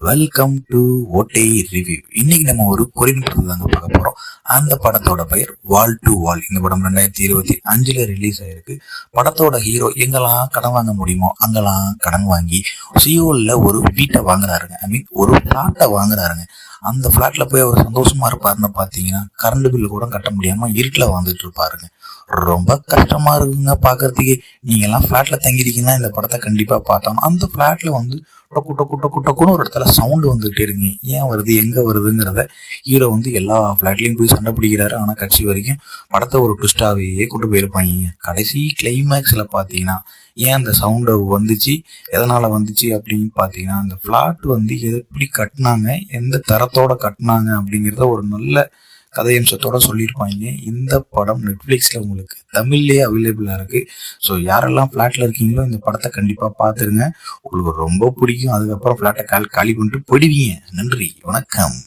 Welcome to ஓட்டை review. இன்னைக்கு நம்ம ஒரு கொரியன் படத்தை தாங்க பார்க்க போறோம். அந்த படத்தோட பெயர் வால் டு வால். இந்த படம் 2025 ரிலீஸ் ஆயிருக்கு. படத்தோட ஹீரோ எங்கெல்லாம் கடன் வாங்க முடியுமோ அங்கெல்லாம் கடன் வாங்கி சியோல்ல ஒரு வீட்டை வாங்குறாருங்க. ஒரு பிளாட்டை வாங்குறாருங்க. அந்த பிளாட்ல போய் அவர் சந்தோஷமா இருப்பாருன்னு பாத்தீங்கன்னா கரண்ட் பில்லு கூட கட்ட முடியாம இருட்டில் வந்துட்டு இருப்பாருங்க. ரொம்ப கஷ்டமா இருக்குங்க பாக்குறதுக்கு. நீங்க எல்லாம் பிளாட்ல தங்கிருக்கீங்கன்னா இந்த படத்தை கண்டிப்பா பார்த்தோம். அந்த பிளாட்ல டொக்கு டொக்கு டொக்கு டொக்குன்னு ஒரு இடத்துல சவுண்டு வந்துகிட்டே இருக்குங்க. ஏன் வருது, எங்க வருதுங்கிறத ஹீரோ எல்லா பிளாட்லயும் போய் சண்டை பிடிக்கிறாரு. ஆனா கட்சி வரைக்கும் படத்தை ஒரு ட்விஸ்டாவே கொண்டு போயிருப்பாங்க. கடைசி கிளைமேக்ஸ்ல பாத்தீங்கன்னா ஏன் அந்த சவுண்டு வந்துச்சு, எதனால வந்துச்சு அப்படின்னு பாத்தீங்கன்னா அந்த பிளாட் எப்படி கட்டினாங்க, எந்த தரத்தோட கட்டினாங்க அப்படிங்கிறத ஒரு நல்ல கதையம்சத்தோட சொல்லியிருப்பாங்க. இந்த படம் நெட்ஃபிளிக்ஸ்ல உங்களுக்கு தமிழ்லயே அவைலபிளா இருக்கு. ஸோ யாரெல்லாம் பிளாட்ல இருக்கீங்களோ இந்த படத்தை கண்டிப்பா பாத்துருங்க. உங்களுக்கு ரொம்ப பிடிக்கும். அதுக்கப்புறம் பிளாட்டை காலி பண்ணிட்டு போயிடுவீங்க. நன்றி, வணக்கம்.